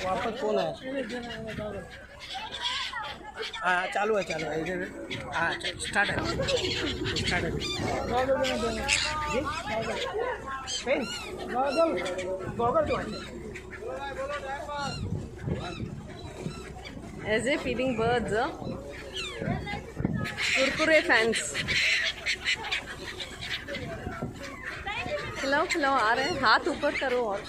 वापस फोन है। हाँ चालू है इधर। हाँ स्टार्ट है। गॉगल तो As if feeding birds, huh? Kurkure fans. खिलाओ खिलाओ आ रहे हैं, हाथ ऊपर करो और